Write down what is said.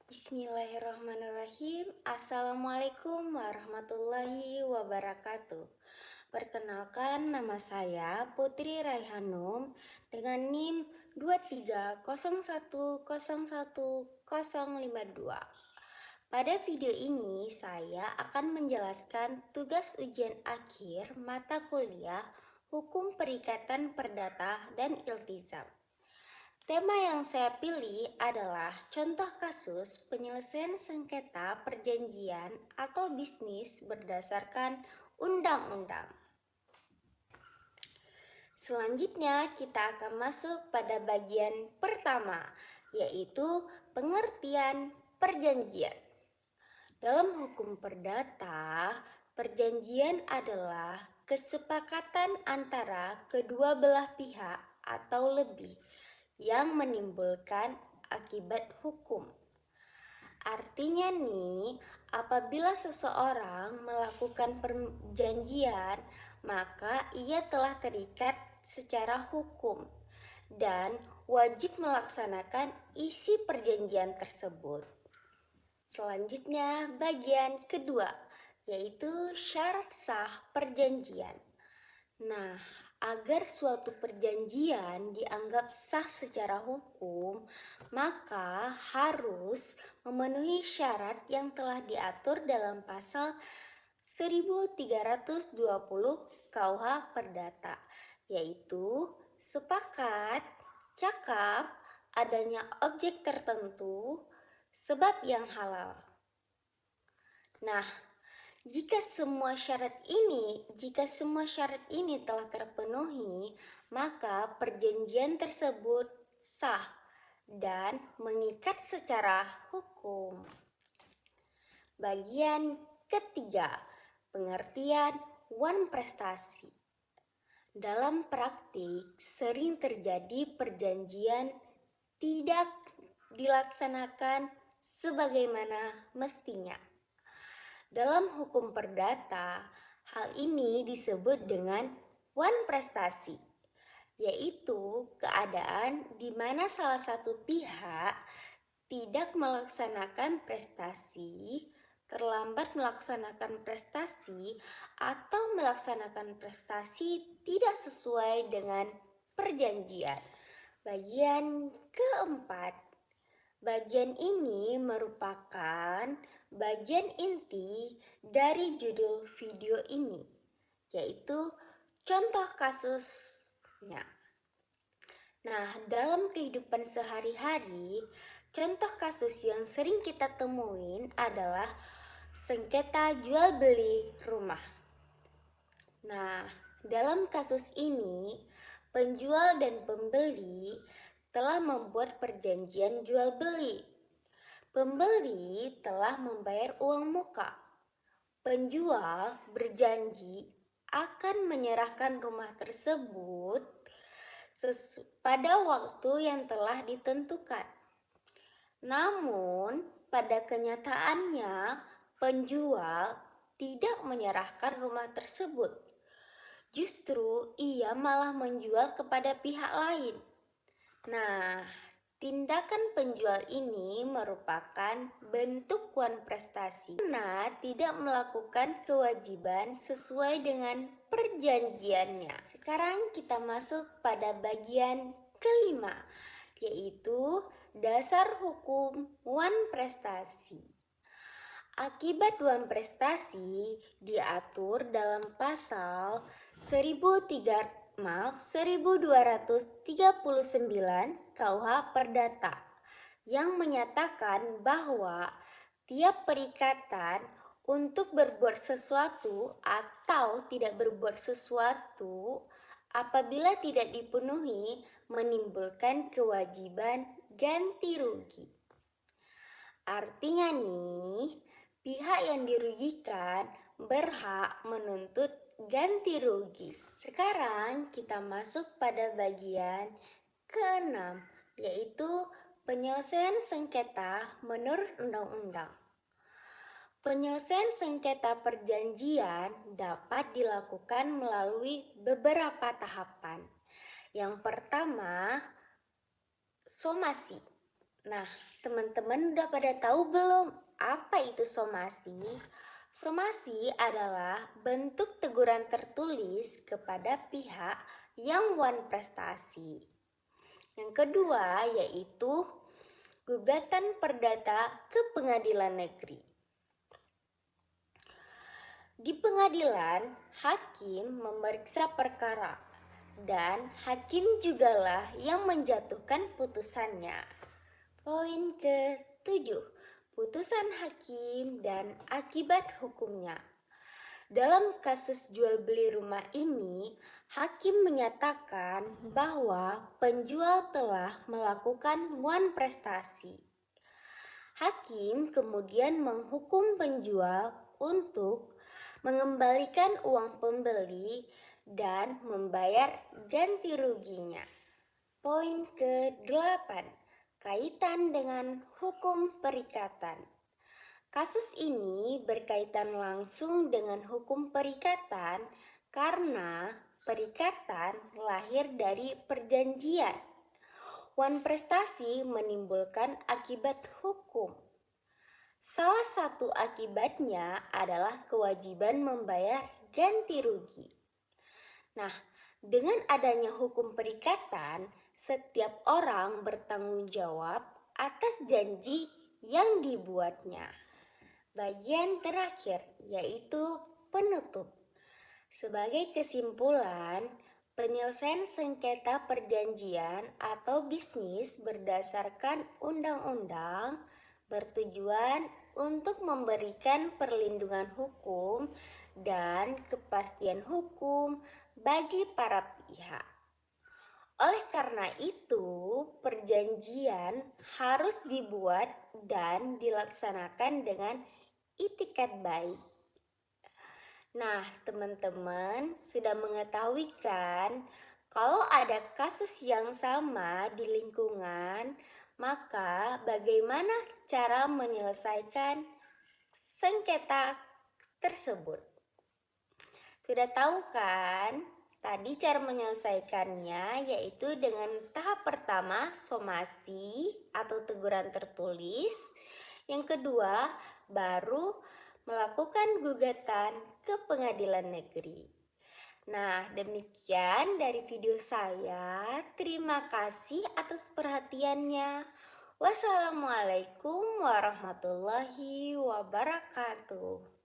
Bismillahirrahmanirrahim. Assalamualaikum warahmatullahi wabarakatuh. Perkenalkan, nama saya Putri Raihanum dengan NIM 2301011052. Pada video ini saya akan menjelaskan tugas ujian akhir mata kuliah Hukum Perikatan Perdata dan Iltizam. Tema yang saya pilih adalah contoh kasus penyelesaian sengketa perjanjian atau bisnis berdasarkan undang-undang. Selanjutnya kita akan masuk pada bagian pertama, yaitu pengertian perjanjian. Dalam hukum perdata, perjanjian adalah kesepakatan antara kedua belah pihak atau lebih yang menimbulkan akibat hukum. Artinya nih, apabila seseorang melakukan perjanjian, maka ia telah terikat secara hukum dan wajib melaksanakan isi perjanjian tersebut. Selanjutnya, bagian kedua, yaitu syarat sah perjanjian. Nah, agar suatu perjanjian dianggap sah secara hukum, maka harus memenuhi syarat yang telah diatur dalam pasal 1320 KUH Perdata, yaitu sepakat, cakap, adanya objek tertentu, sebab yang halal. Nah, jika semua syarat ini telah terpenuhi, maka perjanjian tersebut sah dan mengikat secara hukum. Bagian ketiga, pengertian wan prestasi. Dalam praktik sering terjadi perjanjian tidak dilaksanakan sebagaimana mestinya. Dalam hukum perdata, hal ini disebut dengan wan prestasi, yaitu keadaan di mana salah satu pihak tidak melaksanakan prestasi, terlambat melaksanakan prestasi, atau melaksanakan prestasi tidak sesuai dengan perjanjian. Bagian keempat. Bagian ini merupakan bagian inti dari judul video ini, yaitu contoh kasusnya. Nah, dalam kehidupan sehari-hari, contoh kasus yang sering kita temuin adalah sengketa jual beli rumah. Nah, dalam kasus ini, penjual dan pembeli telah membuat perjanjian jual beli. Pembeli telah membayar uang muka. Penjual berjanji akan menyerahkan rumah tersebut pada waktu yang telah ditentukan. Namun, pada kenyataannya, penjual tidak menyerahkan rumah tersebut. Justru ia malah menjual kepada pihak lain. Nah, tindakan penjual ini merupakan bentuk wan prestasi karena tidak melakukan kewajiban sesuai dengan perjanjiannya. Sekarang kita masuk pada bagian kelima, yaitu dasar hukum wan prestasi. Akibat wan prestasi diatur dalam pasal 1239 KUH Perdata yang menyatakan bahwa tiap perikatan untuk berbuat sesuatu atau tidak berbuat sesuatu apabila tidak dipenuhi menimbulkan kewajiban ganti rugi. Artinya nih, pihak yang dirugikan berhak menuntut ganti rugi. Sekarang kita masuk pada bagian keenam, yaitu penyelesaian sengketa menurut undang-undang. Penyelesaian sengketa perjanjian dapat dilakukan melalui beberapa tahapan. Yang pertama, somasi. Nah, teman-teman udah pada tahu belum apa itu somasi? Somasi adalah bentuk teguran tertulis kepada pihak yang prestasi. Yang kedua yaitu gugatan perdata ke pengadilan negeri. Di pengadilan, hakim memeriksa perkara dan hakim jugalah yang menjatuhkan putusannya. Poin ke-7, putusan hakim dan akibat hukumnya. Dalam kasus jual beli rumah ini, hakim menyatakan bahwa penjual telah melakukan prestasi. Hakim kemudian menghukum penjual untuk mengembalikan uang pembeli dan membayar ganti ruginya. Poin ke-8, kaitan dengan hukum perikatan. Kasus ini berkaitan langsung dengan hukum perikatan karena perikatan lahir dari perjanjian. Prestasi menimbulkan akibat hukum. Salah satu akibatnya adalah kewajiban membayar ganti rugi. Nah, dengan adanya hukum perikatan, setiap orang bertanggung jawab atas janji yang dibuatnya. Bagian terakhir yaitu penutup. Sebagai kesimpulan, penyelesaian sengketa perjanjian atau bisnis berdasarkan undang-undang bertujuan untuk memberikan perlindungan hukum dan kepastian hukum bagi para pihak. Oleh karena itu, perjanjian harus dibuat dan dilaksanakan dengan itikat baik. Nah, teman-teman sudah mengetahui kan kalau ada kasus yang sama di lingkungan, maka bagaimana cara menyelesaikan sengketa tersebut? Sudah tahu kan? Tadi cara menyelesaikannya yaitu dengan tahap pertama somasi atau teguran tertulis. Yang kedua baru melakukan gugatan ke pengadilan negeri. Nah, demikian dari video saya. Terima kasih atas perhatiannya. Wassalamualaikum warahmatullahi wabarakatuh.